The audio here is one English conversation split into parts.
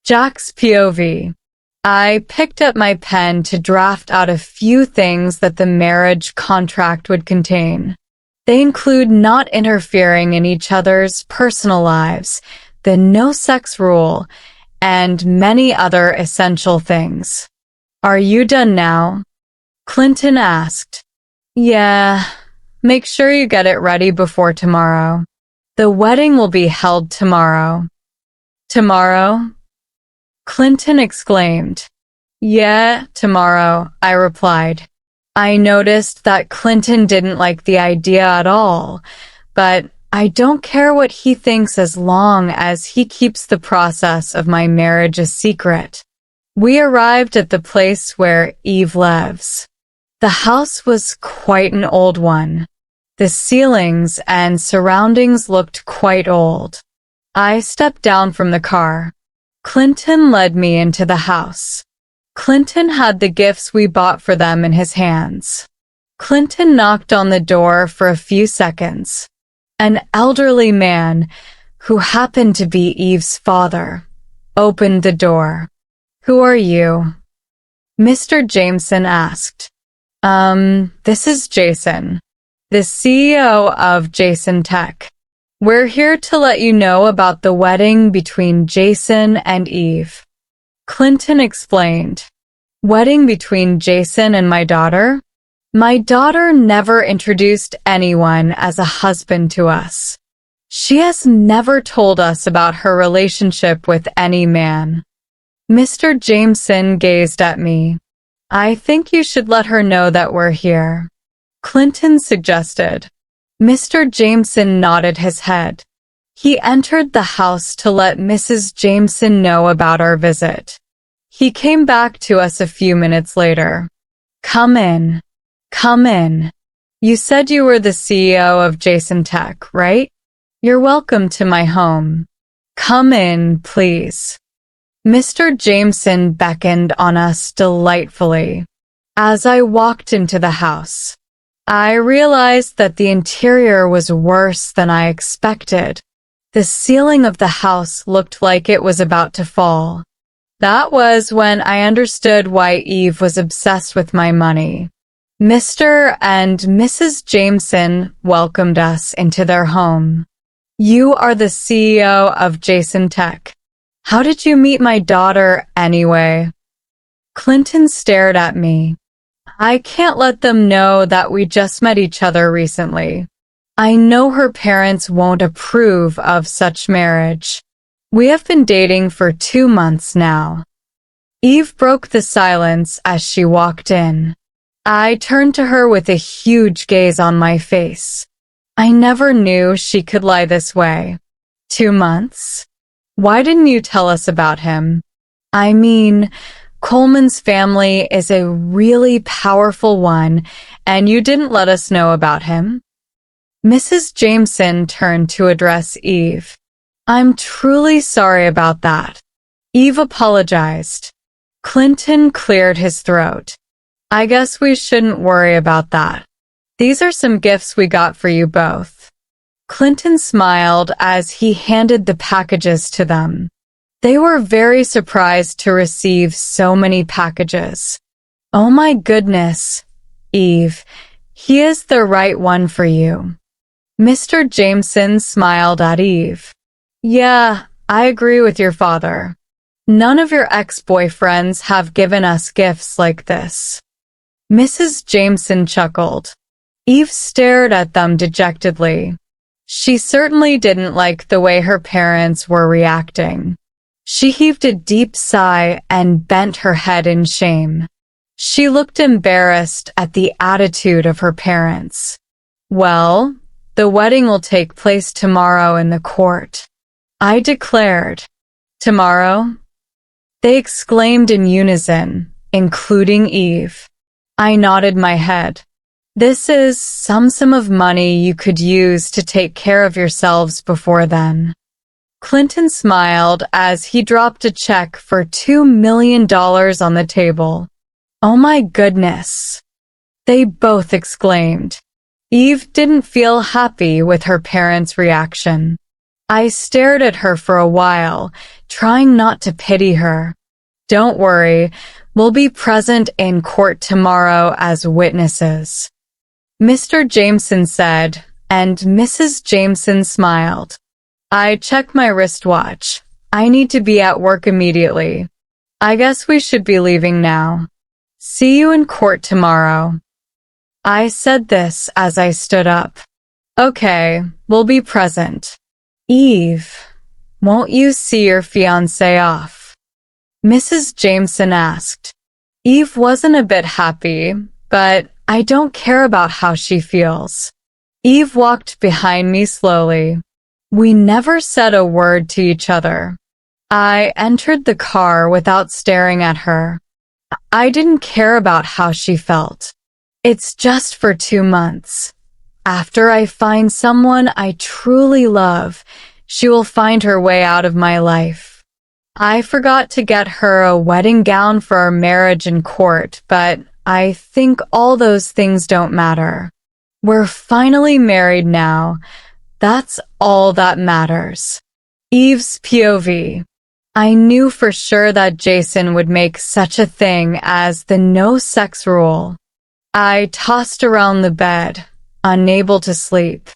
Jack's POV. I picked up my pen to draft out a few things that the marriage contract would contain. They include not interfering in each other's personal lives, the no sex rule, and many other essential things. Are you done now? Clinton asked. Yeah, make sure you get it ready before tomorrow. The wedding will be held tomorrow. Tomorrow? Clinton exclaimed. Yeah, tomorrow, I replied. I noticed that Clinton didn't like the idea at all, but I don't care what he thinks as long as he keeps the process of my marriage a secret. We arrived at the place where Eve lives. The house was quite an old one. The ceilings and surroundings looked quite old. I stepped down from the car. Clinton led me into the house. Clinton had the gifts we bought for them in his hands. Clinton knocked on the door for a few seconds. An elderly man, who happened to be Eve's father, opened the door. Who are you? Mr. Jameson asked. This is Jason, the CEO of Jason Tech. We're here to let you know about the wedding between Jason and Eve. Clinton explained. Wedding between Jason and my daughter? My daughter never introduced anyone as a husband to us. She has never told us about her relationship with any man. Mr. Jameson gazed at me. I think you should let her know that we're here. Clinton suggested. Mr. Jameson nodded his head. He entered the house to let Mrs. Jameson know about our visit. He came back to us a few minutes later. Come in. Come in. You said you were the CEO of Jason Tech, right? You're welcome to my home. Come in, please. Mr. Jameson beckoned on us delightfully. As I walked into the house, I realized that the interior was worse than I expected. The ceiling of the house looked like it was about to fall. That was when I understood why Eve was obsessed with my money. Mr. and Mrs. Jameson welcomed us into their home. You are the CEO of Jason Tech. How did you meet my daughter anyway? Clinton stared at me. I can't let them know that we just met each other recently. I know her parents won't approve of such marriage. We have been dating for 2 months now. Eve broke the silence as she walked in. I turned to her with a huge gaze on my face. I never knew she could lie this way. 2 months? Why didn't you tell us about him? I mean, Coleman's family is a really powerful one, and you didn't let us know about him? Mrs. Jameson turned to address Eve. I'm truly sorry about that. Eve apologized. Clinton cleared his throat. I guess we shouldn't worry about that. These are some gifts we got for you both. Clinton smiled as he handed the packages to them. They were very surprised to receive so many packages. Oh my goodness, Eve, he is the right one for you. Mr. Jameson smiled at Eve. Yeah, I agree with your father. None of your ex-boyfriends have given us gifts like this. Mrs. Jameson chuckled. Eve stared at them dejectedly. She certainly didn't like the way her parents were reacting. She heaved a deep sigh and bent her head in shame. She looked embarrassed at the attitude of her parents. Well, the wedding will take place tomorrow in the court, I declared. Tomorrow? They exclaimed in unison, including Eve. I nodded my head. This is some sum of money you could use to take care of yourselves before then. Clinton smiled as he dropped a check for $2 million on the table. Oh my goodness! They both exclaimed. Eve didn't feel happy with her parents' reaction. I stared at her for a while, trying not to pity her. Don't worry, we'll be present in court tomorrow as witnesses, Mr. Jameson said, and Mrs. Jameson smiled. I checked my wristwatch. I need to be at work immediately. I guess we should be leaving now. See you in court tomorrow. I said this as I stood up. Okay, we'll be present. Eve, won't you see your fiancé off? Mrs. Jameson asked. Eve wasn't a bit happy, but I don't care about how she feels. Eve walked behind me slowly. We never said a word to each other. I entered the car without staring at her. I didn't care about how she felt. It's just for 2 months. After I find someone I truly love, she will find her way out of my life. I forgot to get her a wedding gown for our marriage in court, but I think all those things don't matter. We're finally married now. That's all that matters. Eve's POV. I knew for sure that Jason would make such a thing as the no sex rule. I tossed around the bed, unable to sleep.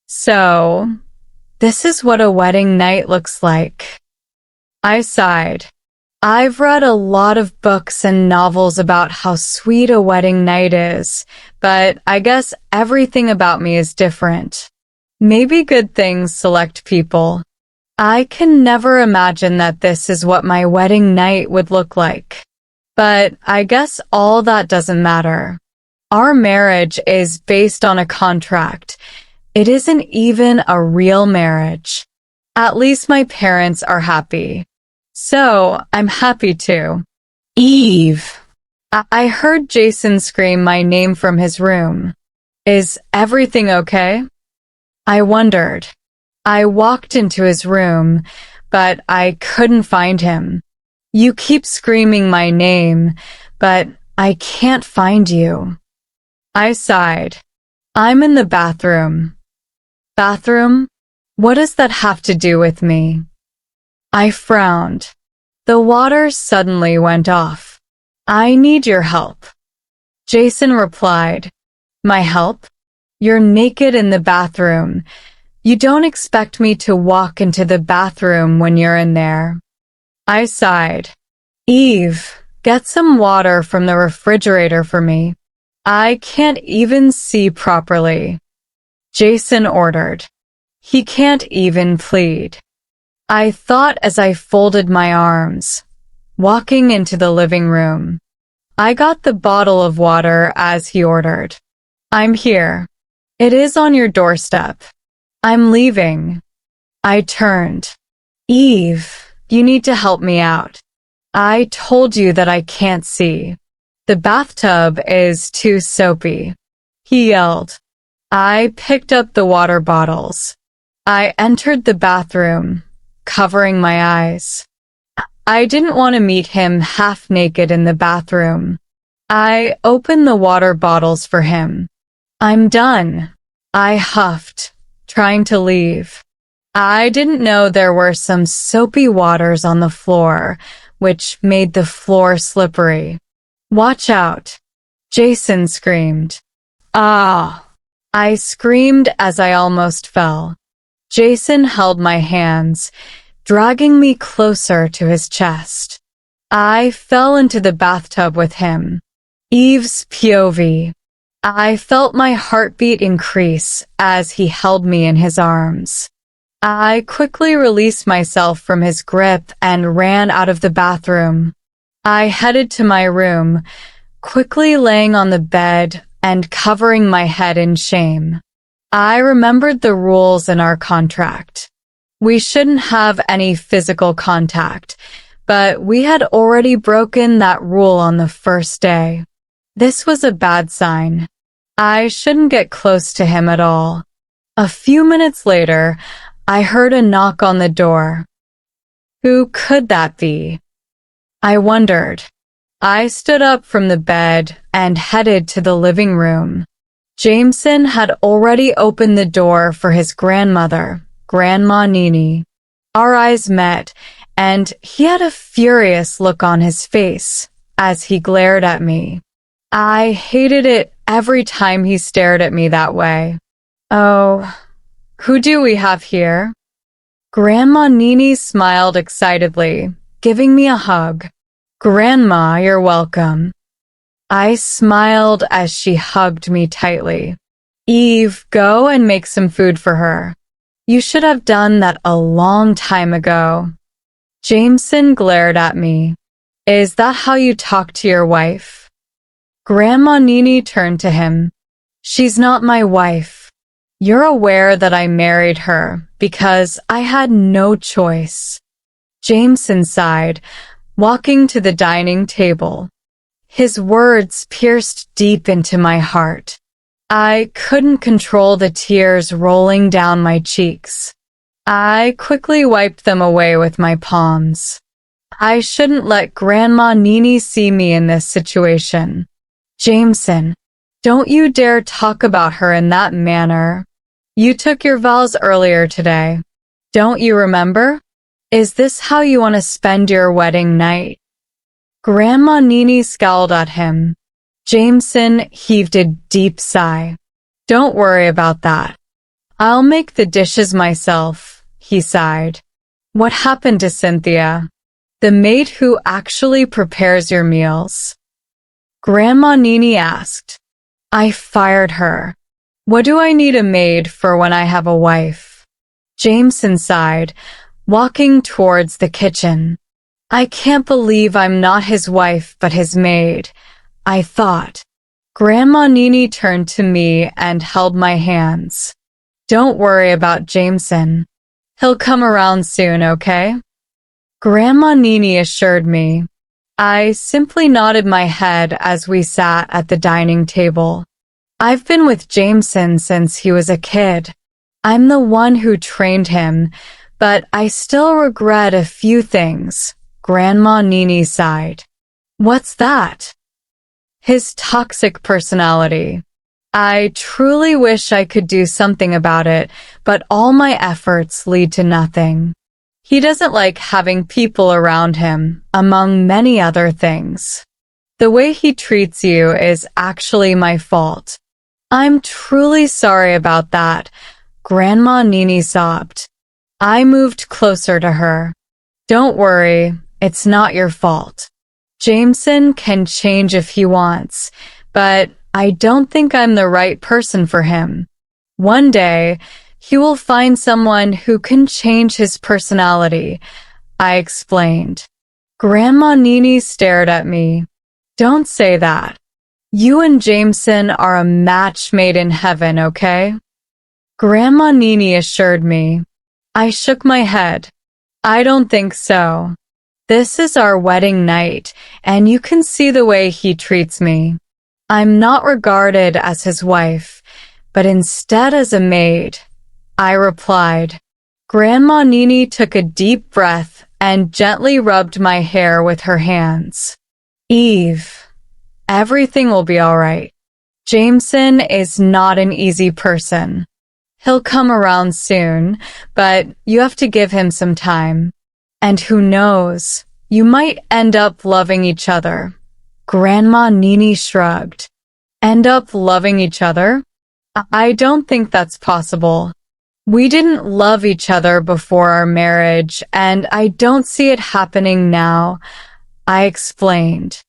So, this is what a wedding night looks like. I sighed. I've read a lot of books and novels about how sweet a wedding night is, but I guess everything about me is different. Maybe good things select people. I can never imagine that this is what my wedding night would look like. But I guess all that doesn't matter. Our marriage is based on a contract. It isn't even a real marriage. At least my parents are happy. So, I'm happy too. Eve. I heard Jason scream my name from his room. Is everything okay? I wondered. I walked into his room, but I couldn't find him. You keep screaming my name, but I can't find you. I sighed. I'm in the bathroom. Bathroom? What does that have to do with me? I frowned. The water suddenly went off. I need your help. Jason replied. My help? You're naked in the bathroom. You don't expect me to walk into the bathroom when you're in there. I sighed. Eve, get some water from the refrigerator for me. I can't even see properly. Jason ordered. He can't even plead. I thought as I folded my arms, walking into the living room. I got the bottle of water as he ordered. I'm here. It is on your doorstep. I'm leaving. I turned. Eve, you need to help me out. I told you that I can't see. The bathtub is too soapy. He yelled. I picked up the water bottles. I entered the bathroom, covering my eyes. I didn't want to meet him half naked in the bathroom. I opened the water bottles for him. I'm done. I huffed, trying to leave. I didn't know there were some soapy waters on the floor, which made the floor slippery. Watch out, Jason screamed. Ah! I screamed as I almost fell. Jason held my hands, dragging me closer to his chest. I fell into the bathtub with him. Eve's POV. I felt my heartbeat increase as he held me in his arms. I quickly released myself from his grip and ran out of the bathroom. I headed to my room, quickly laying on the bed and covering my head in shame. I remembered the rules in our contract. We shouldn't have any physical contact, but we had already broken that rule on the first day. This was a bad sign. I shouldn't get close to him at all. A few minutes later, I heard a knock on the door. Who could that be? I wondered. I stood up from the bed and headed to the living room. Jameson had already opened the door for his grandmother, Grandma Nini. Our eyes met, and he had a furious look on his face as he glared at me. I hated it every time he stared at me that way. Oh, who do we have here? Grandma Nini smiled excitedly, giving me a hug. Grandma, you're welcome. I smiled as she hugged me tightly. Eve, go and make some food for her. You should have done that a long time ago. Jameson glared at me. Is that how you talk to your wife? Grandma Nini turned to him. She's not my wife. You're aware that I married her because I had no choice. Jameson sighed, walking to the dining table. His words pierced deep into my heart. I couldn't control the tears rolling down my cheeks. I quickly wiped them away with my palms. I shouldn't let Grandma Nini see me in this situation. Jameson, don't you dare talk about her in that manner. You took your vows earlier today. Don't you remember? Is this how you want to spend your wedding night? Grandma Nini scowled at him. Jameson heaved a deep sigh. Don't worry about that. I'll make the dishes myself, he sighed. What happened to Cynthia? The maid who actually prepares your meals? Grandma Nini asked. I fired her. What do I need a maid for when I have a wife? Jameson sighed, walking towards the kitchen. I can't believe I'm not his wife but his maid, I thought. Grandma Nini turned to me and held my hands. Don't worry about Jameson. He'll come around soon, okay? Grandma Nini assured me. I simply nodded my head as we sat at the dining table. I've been with Jameson since he was a kid. I'm the one who trained him, but I still regret a few things. Grandma Nini sighed. What's that? His toxic personality. I truly wish I could do something about it, but all my efforts lead to nothing. He doesn't like having people around him, among many other things. The way he treats you is actually my fault. I'm truly sorry about that, Grandma Nini sobbed. I moved closer to her. Don't worry, it's not your fault. Jameson can change if he wants, but I don't think I'm the right person for him. One day, he will find someone who can change his personality, I explained. Grandma Nini stared at me. Don't say that. You and Jameson are a match made in heaven, okay? Grandma Nini assured me. I shook my head. I don't think so. This is our wedding night, and you can see the way he treats me. I'm not regarded as his wife, but instead as a maid, I replied. Grandma Nini took a deep breath and gently rubbed my hair with her hands. Eve, everything will be all right. Jameson is not an easy person. He'll come around soon, but you have to give him some time. And who knows, you might end up loving each other. Grandma Nini shrugged. End up loving each other? I don't think that's possible. We didn't love each other before our marriage, and I don't see it happening now, I explained.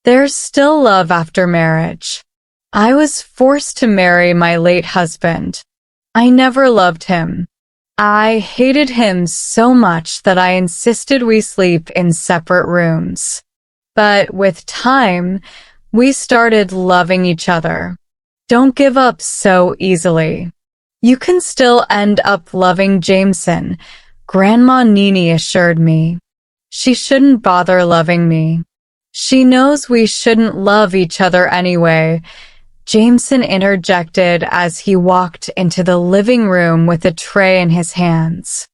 There's still love after marriage. I was forced to marry my late husband. I never loved him. I hated him so much that I insisted we sleep in separate rooms. But with time, we started loving each other. Don't give up so easily. You can still end up loving Jameson, Grandma Nini assured me. She shouldn't bother loving me. She knows we shouldn't love each other anyway. Jameson interjected as he walked into the living room with a tray in his hands.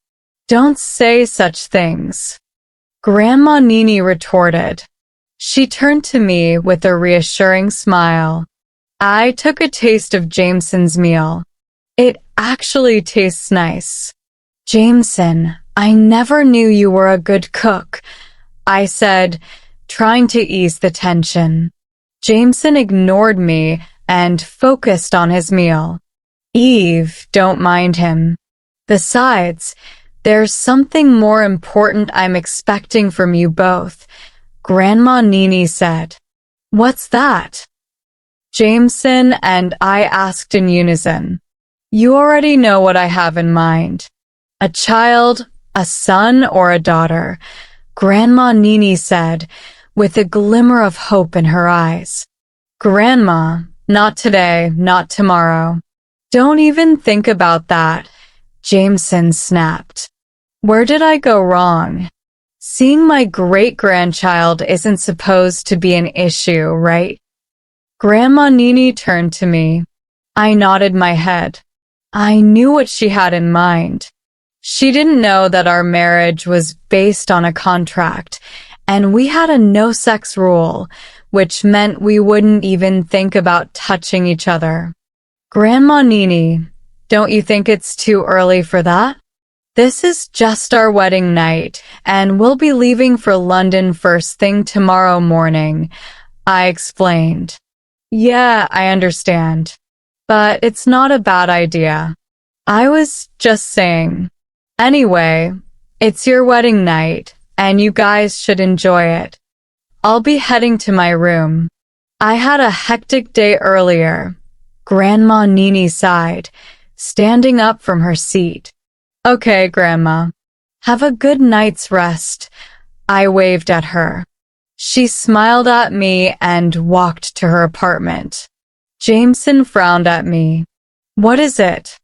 Don't say such things, Grandma Nini retorted. She turned to me with a reassuring smile. I took a taste of Jameson's meal. It actually tastes nice. Jameson, I never knew you were a good cook, I said, trying to ease the tension. Jameson ignored me and focused on his meal. Eve, don't mind him. Besides, there's something more important I'm expecting from you both, Grandma Nini said. What's that? Jameson and I asked in unison. You already know what I have in mind. A child, a son, or a daughter, Grandma Nini said, with a glimmer of hope in her eyes. Grandma, not today, not tomorrow. Don't even think about that, Jameson snapped. Where did I go wrong? Seeing my great-grandchild isn't supposed to be an issue, right? Grandma Nini turned to me. I nodded my head. I knew what she had in mind. She didn't know that our marriage was based on a contract, and we had a no-sex rule, which meant we wouldn't even think about touching each other. Grandma Nini, don't you think it's too early for that? This is just our wedding night, and we'll be leaving for London first thing tomorrow morning, I explained. Yeah, I understand. But it's not a bad idea. I was just saying. Anyway, it's your wedding night, and you guys should enjoy it. I'll be heading to my room. I had a hectic day earlier. Grandma Nini sighed, standing up from her seat. Okay, Grandma. Have a good night's rest. I waved at her. She smiled at me and walked to her apartment. Jameson frowned at me. What is it?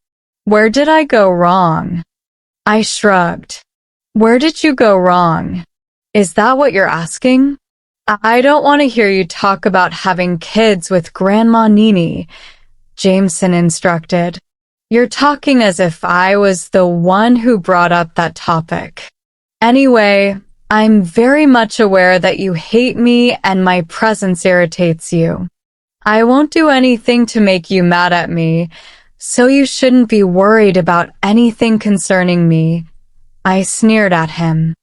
Where did I go wrong? I shrugged. Where did you go wrong? Is that what you're asking? I don't want to hear you talk about having kids with Grandma Nini, Jameson instructed. You're talking as if I was the one who brought up that topic. Anyway, I'm very much aware that you hate me and my presence irritates you. I won't do anything to make you mad at me, so you shouldn't be worried about anything concerning me. I sneered at him.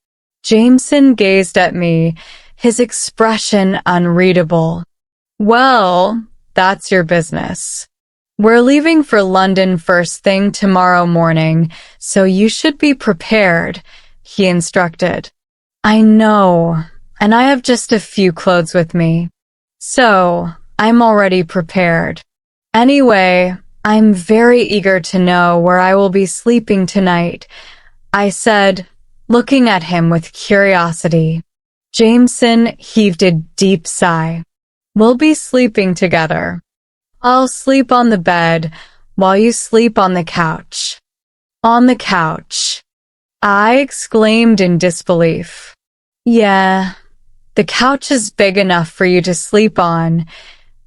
Jameson gazed at me, his expression unreadable. Well, that's your business. We're leaving for London first thing tomorrow morning, so you should be prepared, he instructed. I know, and I have just a few clothes with me. So, I'm already prepared. Anyway, I'm very eager to know where I will be sleeping tonight, I said, looking at him with curiosity. Jameson heaved a deep sigh. We'll be sleeping together. I'll sleep on the bed while you sleep on the couch. On the couch, I exclaimed in disbelief. Yeah, the couch is big enough for you to sleep on,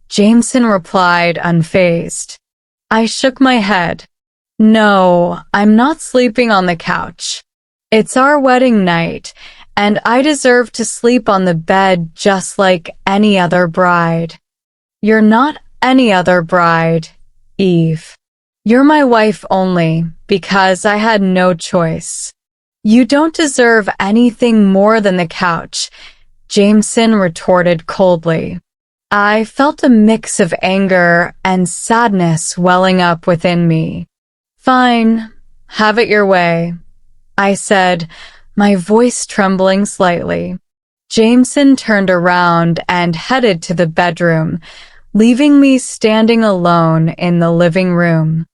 Jameson replied unfazed. I shook my head. No, I'm not sleeping on the couch. It's our wedding night, and I deserve to sleep on the bed just like any other bride. You're not any other bride, Eve. You're my wife only, because I had no choice. You don't deserve anything more than the couch, Jameson retorted coldly. I felt a mix of anger and sadness welling up within me. Fine, have it your way, I said, my voice trembling slightly. Jameson turned around and headed to the bedroom, leaving me standing alone in the living room.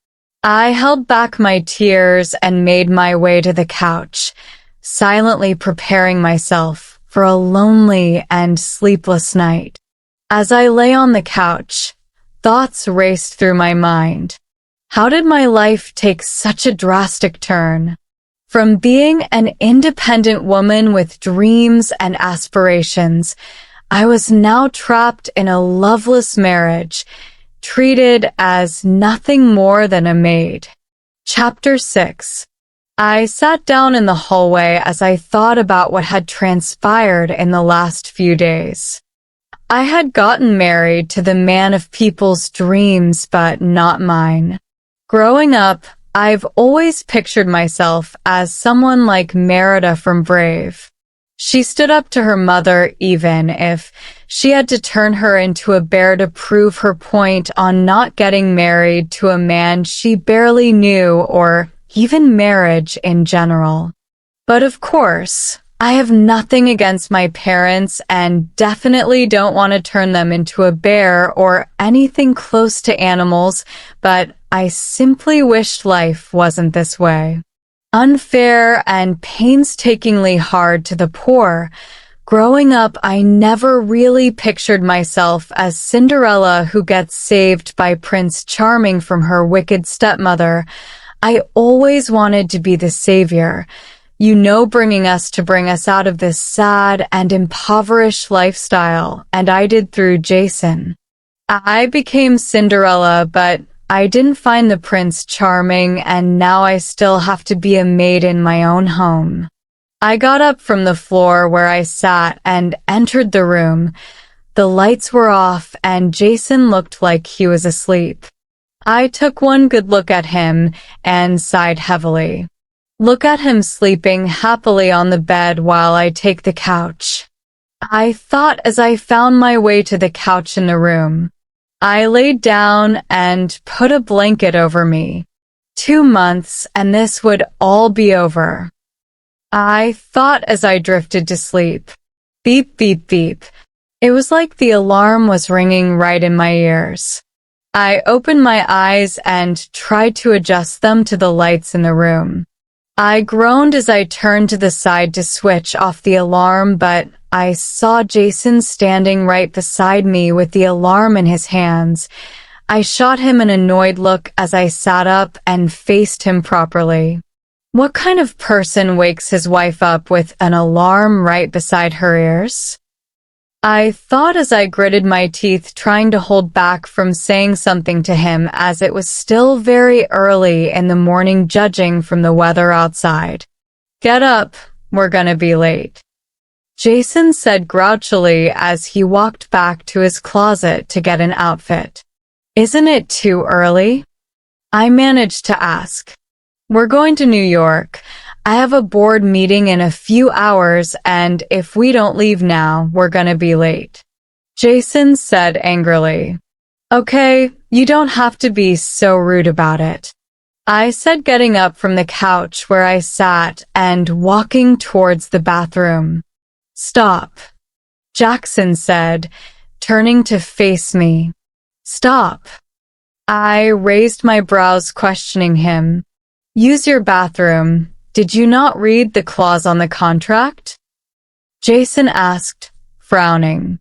I held back my tears and made my way to the couch, silently preparing myself for a lonely and sleepless night. As I lay on the couch, thoughts raced through my mind. How did my life take such a drastic turn? From being an independent woman with dreams and aspirations, I was now trapped in a loveless marriage, treated as nothing more than a maid. Chapter 6. I sat down in the hallway as I thought about what had transpired in the last few days. I had gotten married to the man of people's dreams, but not mine. Growing up, I've always pictured myself as someone like Merida from Brave. She stood up to her mother even if she had to turn her into a bear to prove her point on not getting married to a man she barely knew or even marriage in general. But of course, I have nothing against my parents and definitely don't want to turn them into a bear or anything close to animals, but I simply wished life wasn't this way. Unfair and painstakingly hard to the poor. Growing up, I never really pictured myself as Cinderella who gets saved by Prince Charming from her wicked stepmother. I always wanted to be the savior, bring us out of this sad and impoverished lifestyle, and I did through Jason. I became Cinderella, but I didn't find the prince charming, and now I still have to be a maid in my own home. I got up from the floor where I sat and entered the room. The lights were off, and Jason looked like he was asleep. I took one good look at him and sighed heavily. Look at him sleeping happily on the bed while I take the couch. I thought as I found my way to the couch in the room. I laid down and put a blanket over me. 2 months and this would all be over. I thought as I drifted to sleep. Beep, beep, beep. It was like the alarm was ringing right in my ears. I opened my eyes and tried to adjust them to the lights in the room. I groaned as I turned to the side to switch off the alarm, but I saw Jason standing right beside me with the alarm in his hands. I shot him an annoyed look as I sat up and faced him properly. What kind of person wakes his wife up with an alarm right beside her ears? I thought as I gritted my teeth trying to hold back from saying something to him as it was still very early in the morning judging from the weather outside. Get up, we're gonna be late. Jason said grouchily as he walked back to his closet to get an outfit. Isn't it too early? I managed to ask. We're going to New York. I have a board meeting in a few hours, and if we don't leave now, we're gonna be late. Jason said angrily. Okay, you don't have to be so rude about it. I said, getting up from the couch where I sat and walking towards the bathroom. Stop, Jackson said, turning to face me. Stop. I raised my brows, questioning him. Use your bathroom. Did you not read the clause on the contract? Jason asked, frowning.